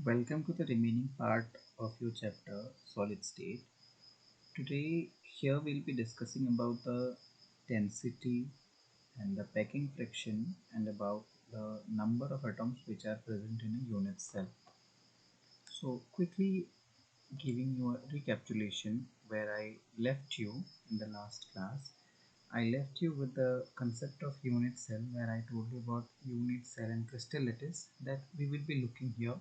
Welcome to the remaining part of your chapter Solid State. Today here we'll be discussing about the density and the packing fraction and about the number of atoms which are present in a unit cell. So quickly giving you a recapitulation where I left you in the last class. I left you with the concept of unit cell where I told you about unit cell and crystal lattice that we will be looking here,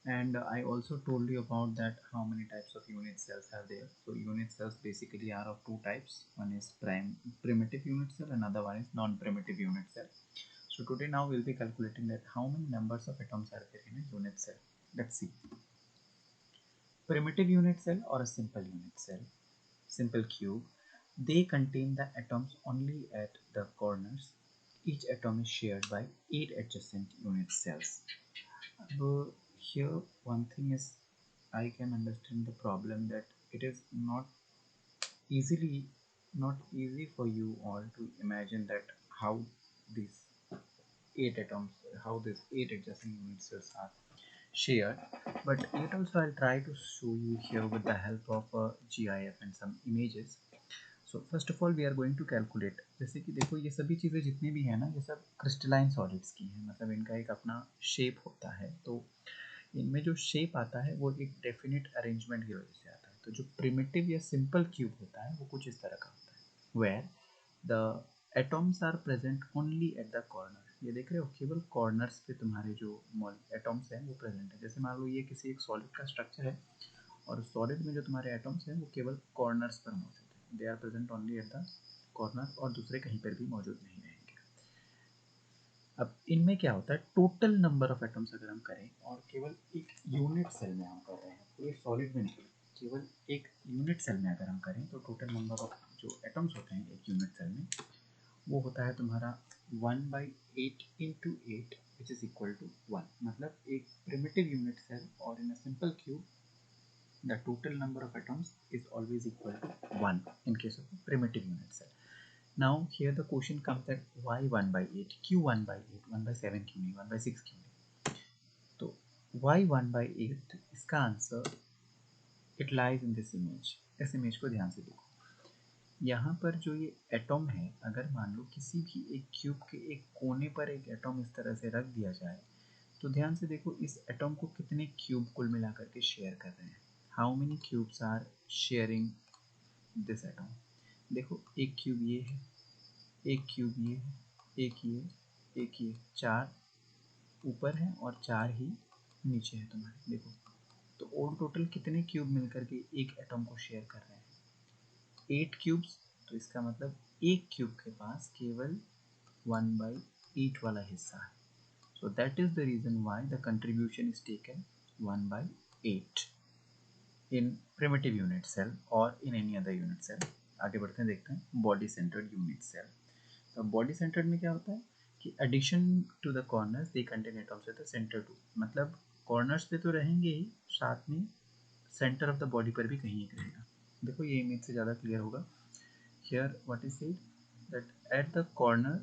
and I also told you about that how many types of unit cells are there. So unit cells basically are of two types. One is primitive unit cell, another one is non-primitive unit cell. So today now we'll be calculating that how many numbers of atoms are there in a unit cell. Let's see. Primitive unit cell or a simple unit cell, simple cube, they contain the atoms only at the corners. Each atom is shared by 8 adjacent unit cells. Here one thing is I can understand the problem that it is easily not easy for you all to imagine that how these 8 atoms, how these 8 adjacent unit cells are shared. But it also I'll try to show you here with the help of a GIF and some images. So first of all we are going to calculate, जैसे कि देखो ये सभी चीज़ें जितनी भी है ना ये सब क्रिस्टलाइन सॉलिड्स की हैं, मतलब इनका एक अपना शेप होता है। तो इनमें जो शेप आता है वो एक डेफिनेट अरेंजमेंट की वजह से आता है। तो जो प्रिमिटिव या सिंपल क्यूब होता है वो कुछ इस तरह का होता है, where the atoms are present only at the corner. ये देख रहे हो, केवल कॉर्नर्स पे तुम्हारे जो एटॉम्स हैं वो प्रेजेंट है। जैसे मान लो ये किसी एक सॉलिड का स्ट्रक्चर है और सॉलिड में जो तुम्हारे एटॉम्स हैं वो केवल कॉर्नर्स पर मौजूद है, they are present only at the corner और दूसरे कहीं पर भी मौजूद नहीं रहेंगे। अब इनमें क्या होता है, टोटल नंबर ऑफ एटम्स अगर हम करें और केवल एक यूनिट सेल में हम कर रहे हैं, पूरे सॉलिड में नहीं, केवल एक यूनिट सेल में अगर हम करें तो टोटल नंबर ऑफ जो एटम्स होते हैं एक यूनिट सेल में वो होता है तुम्हारा 1/8 into 8 which is equal to 1। मतलब एक प्रिमिटिव यूनिट सेल और in a simple cube the total number of atoms is always equal to 1 in case of a primitive unit cell. Now here the question comes that why 1 by 8, q 1 by 8, 1 by 7 क्यों नहीं, 1 by 6 क्यों नहीं? तो why 1 by 8, इसका answer it lies in this image। इस image को ध्यान से देखो, यहाँ पर जो ये एटॉम है, अगर मान लो किसी भी एक क्यूब के एक कोने पर एक एटॉम इस तरह से रख दिया जाए तो ध्यान से देखो इस एटॉम को कितने क्यूब कुल मिलाकर के शेयर कर रहे हैं। How many cubes are sharing this atom? देखो एक क्यूब ये है, एक क्यूब ये है, एक ये, चार ऊपर है और चार ही नीचे है तुम्हारे। देखो तो ऑल टोटल कितने क्यूब मिलकर के एक एटम को शेयर कर रहे हैं? 8 क्यूब्स। तो इसका मतलब एक क्यूब के पास केवल 1/8 वाला हिस्सा है। So that is the reason why the contribution is taken 1/8 in primitive unit cell or in any other unit cell। आगे बढ़ते हैं, देखते हैं बॉडी सेंटर्ड यूनिट सेल। तो बॉडी सेंटर्ड में क्या होता है कि addition to the corners they contain atoms at the center too. मतलब कॉर्नर्स पे तो रहेंगे ही, साथ में सेंटर ऑफ द बॉडी पर भी कहीं एक रहेगा। देखो ये इमेज से ज़्यादा क्लियर होगा। Here what is said that at the corner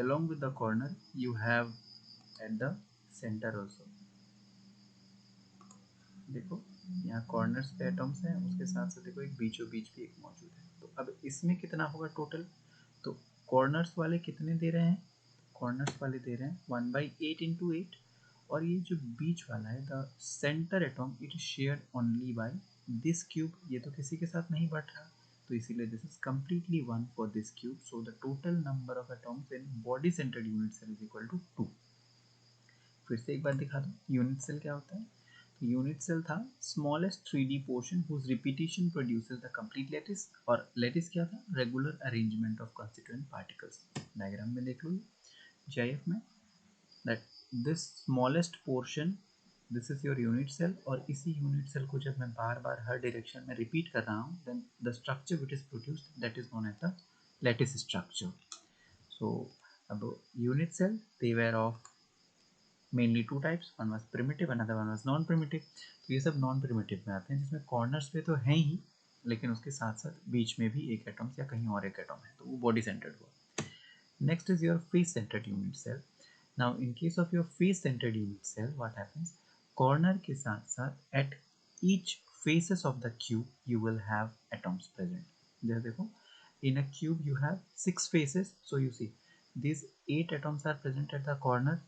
along with the corner you have at the center also। देखो यहाँ कॉर्नर्स पे एटम्स हैं, उसके साथ साथ देखो एक बीचों बीच भी एक मौजूद है। तो अब इसमें कितना होगा टोटल? तो कॉर्नर्स वाले कितने दे रहे हैं? कॉर्नर्स वाले दे रहे हैं 1/8 इंटू 8, और ये जो बीच वाला है the centre atom it is shared only by this cube. ये तो किसी के साथ नहीं बढ़ रहा, तो इसीलिए this is completely 1 for this cube. So the total number of atoms in body centered unit cell is equal to 2। फिर से एक बार दिखा दूँ यूनिट सेल क्या होता है। तो यूनिट सेल था smallest 3D portion whose repetition produces the complete lattice, और लेटिस क्या था? Regular arrangement of constituent particles. Diagram में देख लो GIF में that this smallest portion this is your unit cell, और इसी यूनिट सेल को जब मैं बार बार हर डायरेक्शन में रिपीट कर रहा हूँ then the structure which is produced that is known as the lattice structure. So अब unit cell they were of mainly two types, one was primitive another one was non primitive. तो ये सब non primitive में आते हैं जिसमें corners पे तो हैं ही, लेकिन उसके साथ साथ बीच में भी एक एटम्स या कहीं और एक एटम है, तो वो बॉडी सेंटर्ड हुआ। Next is your face centered unit cell. Now in case of your face centered unit cell, what happens, corner के साथ साथ at each faces of the cube you will have atoms present. there देखो, in a cube you have 6 faces, so you see these 8 atoms are present at the corner,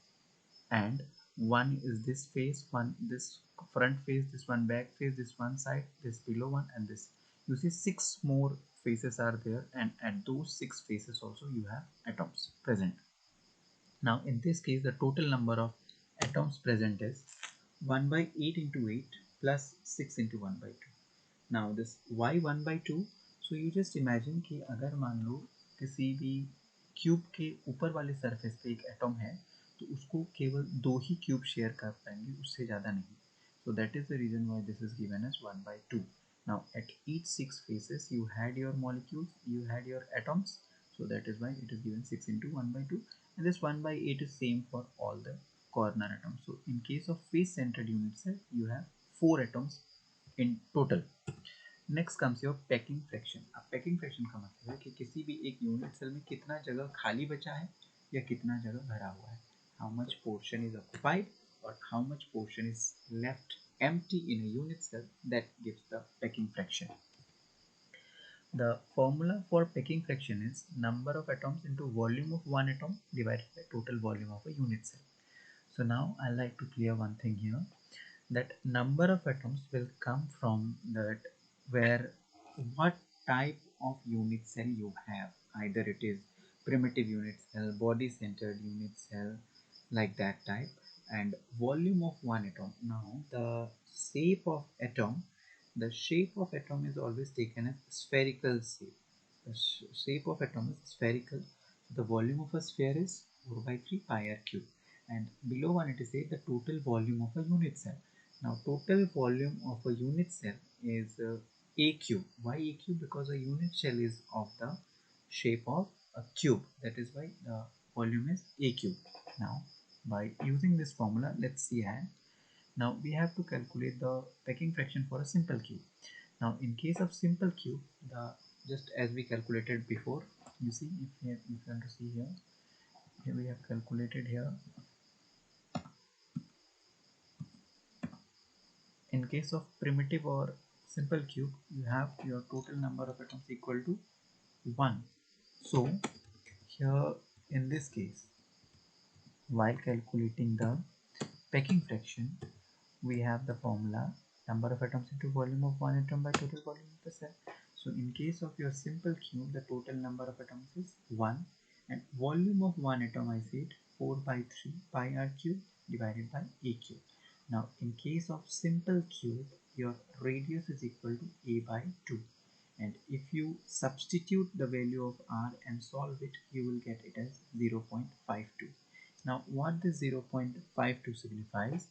and one is this face, one this front face, this one back face, this one side, this below one, and this, you see 6 more faces are there, and at those 6 faces also you have atoms present. Now in this case the total number of atoms present is 1 by 8 into 8 plus 6 into 1 by 2. Now this why 1 by 2? So you just imagine कि अगर मान लो किसी भी cube के ऊपर वाले surface पे एक एटम है, तो उसको केवल 2 ही क्यूब शेयर कर पाएंगे, उससे ज़्यादा नहीं. So that is the reason why this is given as 1 by 2. Now at each 6 faces you had your molecules, you had your atoms, so that is why it is given 6 into 1 by 2, and this 1 by 8 is same for all the corner atoms. So in case of face centered unit cell you have 4 atoms in total. Next comes your packing fraction. अब packing fraction का मतलब है कि किसी भी एक unit cell में कितना जगह खाली बचा है या कितना जगह भरा हुआ है, how much portion is occupied और how much portion is left empty in a unit cell, that gives the packing fraction. The formula for packing fraction is number of atoms into volume of one atom divided by total volume of a unit cell. So now I like to clear one thing here, that number of atoms will come from that where what type of unit cell you have, either it is primitive unit cell, body centered unit cell, like that type, and volume of one atom. Now the shape of atom, the shape of atom is always taken as spherical shape. The shape of atom is spherical. The volume of a sphere is 4 by 3 pi r cube, and below one it is said the total volume of a unit cell. Now total volume of a unit cell is a cube. Why a cube? Because a unit cell is of the shape of a cube, that is why the volume is a cube. Now by using this formula, let's see ahead. Now we have to calculate the packing fraction for a simple cube. Now in case of simple cube, the just as we calculated before, you see if you want to see here we have calculated here. In case of primitive or simple cube, you have your total number of atoms equal to 1. So here in this case, while calculating the packing fraction, we have the formula number of atoms into volume of one atom by total volume of the cell. So in case of your simple cube, the total number of atoms is 1, and volume of one atom I said 4 by 3 pi r cube divided by a cube. Now in case of simple cube, your radius is equal to a by 2, and if you substitute the value of r and solve it, you will get it as 0.52. Now what this 0.52 signifies,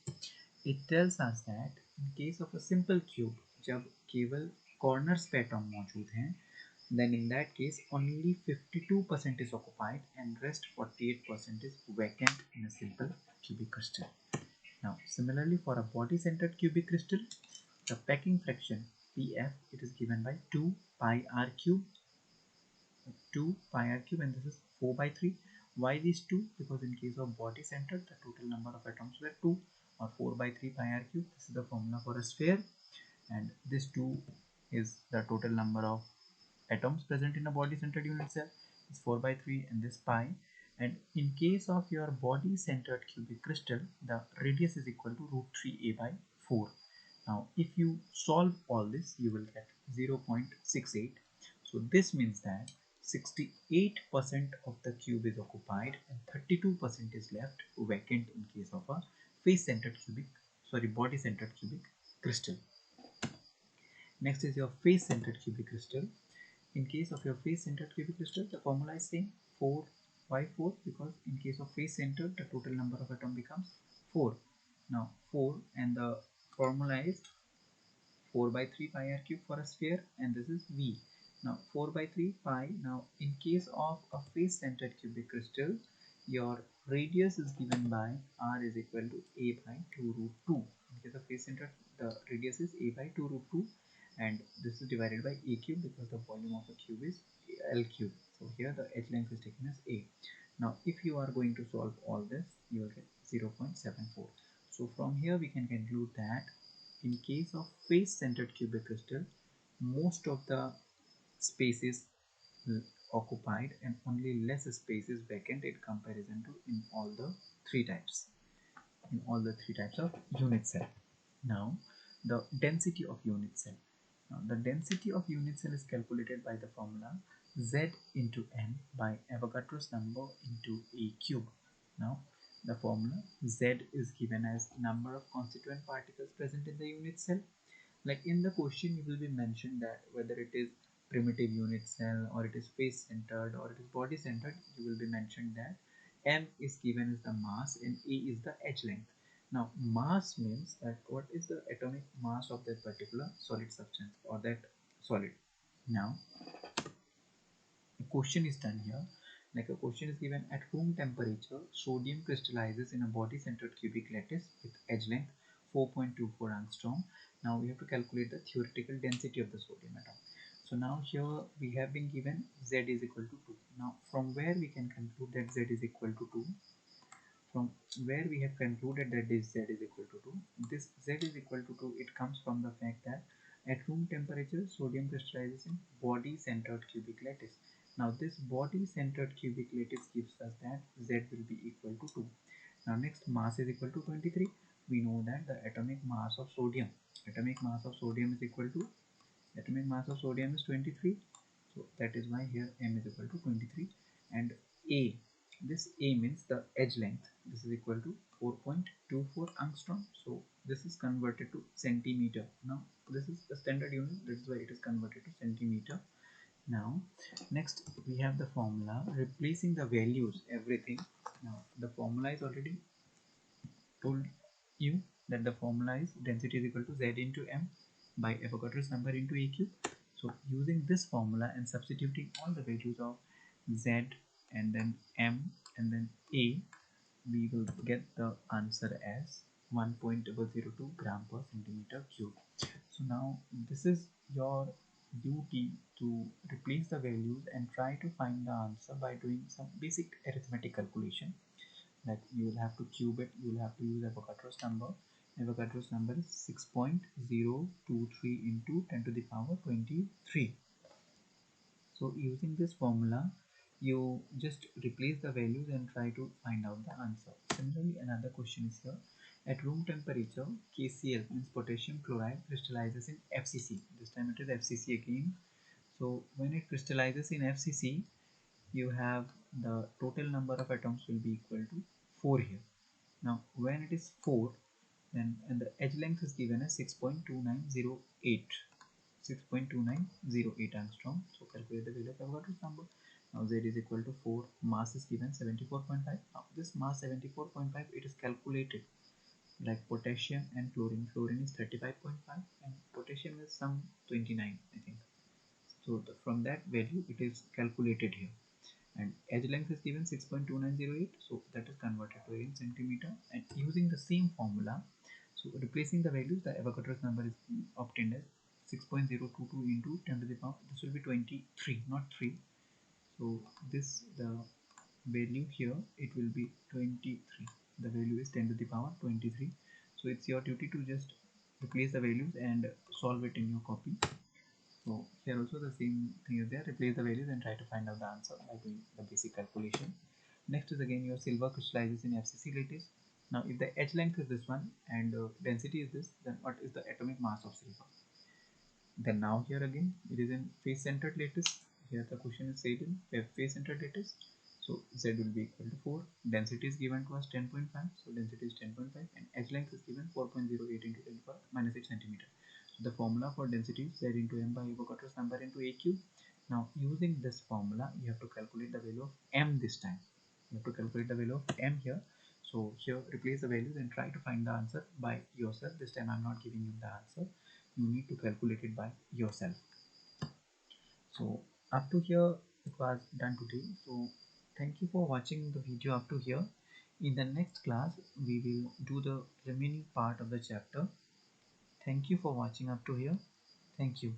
it tells us that in case of a simple cube, जब केवल corners पे atom मौजूद हैं, then in that case only 52% is occupied and rest 48% is vacant in a simple cubic crystal. Now similarly for a body centered cubic crystal, the packing fraction PF, it is given by 2 pi r cube, 2 pi r cube, and this is 4 by 3. Why these 2? Because in case of body centered, the total number of atoms were 2, or 4 by 3 pi r cube. This is the formula for a sphere, and this 2 is the total number of atoms present in a body centered unit cell. Is 4 by 3, and this pi. And in case of your body centered cubic crystal, the radius is equal to root 3a by 4. Now if you solve all this, you will get 0.68. So this means that 68% of the cube is occupied and 32% is left vacant in case of a body centered cubic crystal. Next is your face centered cubic crystal. In case of your face centered cubic crystal, the formula is same, 4. Why 4? Because in case of face centered, the total number of atom becomes 4. Now 4, and the formula is 4 by 3 pi r cube for a sphere, and this is V. Now 4 by 3 pi. Now in case of a face centered cubic crystal, your radius is given by r is equal to a by 2 root 2. In case of face centered, the radius is a by 2 root 2, and this is divided by a cube because the volume of a cube is L cube. So here the h length is taken as a. Now if you are going to solve all this, you will get 0.74. So from here we can conclude that in case of face-centered cubic crystal, most of the space is occupied and only less space is vacant in comparison to in all the three types of unit cell. Now the density of unit cell. Now the density of unit cell is calculated by the formula Z into M by Avogadro's number into A cube. Now the formula Z is given as number of constituent particles present in the unit cell. Like in the question you will be mentioned that whether it is primitive unit cell or it is face centered or it is body centered, you will be mentioned that M is given as the mass and A is the edge length. Now mass means that what is the atomic mass of that particular solid substance or that solid. Now a question is done here. Like a question is given: at room temperature sodium crystallizes in a body centered cubic lattice with edge length 4.24 angstrom. Now we have to calculate the theoretical density of the sodium atom. So now here we have been given Z is equal to 2. Now from where we can conclude that Z is equal to 2? From where we have concluded that this Z is equal to 2, this Z is equal to 2, it comes from the fact that at room temperature sodium crystallizes in body centered cubic lattice. Now this body centered cubic lattice gives us that Z will be equal to 2. Now next, mass is equal to 23. We know that the atomic mass of sodium is equal to atomic mass of sodium is 23. So that is why here M is equal to 23. And A, this A means the edge length, this is equal to 4.24 angstrom. So this is converted to centimeter. Now this is the standard unit, that is why it is converted to centimeter. Now next we have the formula replacing the values everything. Now the formula is already told you that the formula is density is equal to Z into M by Avogadro's number into A cube. So using this formula and substituting all the values of Z and then M and then A, we will get the answer as 1.002 gram per centimeter cube. So now this is your duty to replace the values and try to find the answer by doing some basic arithmetic calculation. That you will have to cube it, you will have to use Avogadro's number. Avogadro's number is 6.023 into 10 to the power 23. So using this formula, you just replace the values and try to find out the answer. Similarly, another question is here. At room temperature, KCl means potassium chloride crystallizes in FCC. This time it is FCC again. So when it crystallizes in FCC, you have the total number of atoms will be equal to 4 here. Now when it is 4, then and the edge length is given as 6.2908 angstrom. So calculate the value of Avogadro's number. Now Z is equal to 4, mass is given 74.5. Now this mass 74.5, it is calculated like potassium and chlorine. Chlorine is 35.5 and potassium is some 29, I think. So from that value it is calculated here, and edge length is given 6.2908, so that is converted to in centimeter. And using the same formula, so replacing the values, the Avogadro's number is obtained as 6.022 into 10 to the power, this will be 23, not 3. So this, the value here, it will be 23. The value is 10 to the power 23. So it's your duty to just replace the values and solve it in your copy. So here also the same thing is there, replace the values and try to find out the answer by doing the basic calculation. Next is again your silver crystallizes in FCC lattice. Now if the edge length is this one and density is this, then what is the atomic mass of silver? Then now here again it is in face centered lattice. Here the question is said in face centered lattice. So Z will be equal to 4. Density is given to us 10.5. So density is 10.5 and edge length is given 4.08 into 10 power minus 8 centimeter. So the formula for density is Z into M by Avogadro's number into A cube. Now using this formula, you have to calculate the value of M this time. You have to calculate the value of M here. So here replace the values and try to find the answer by yourself. This time I'm not giving you the answer. You need to calculate it by yourself. So up to here it was done today. So thank you for watching the video up to here. In the next class we will do the remaining part of the chapter. Thank you for watching up to here. Thank you.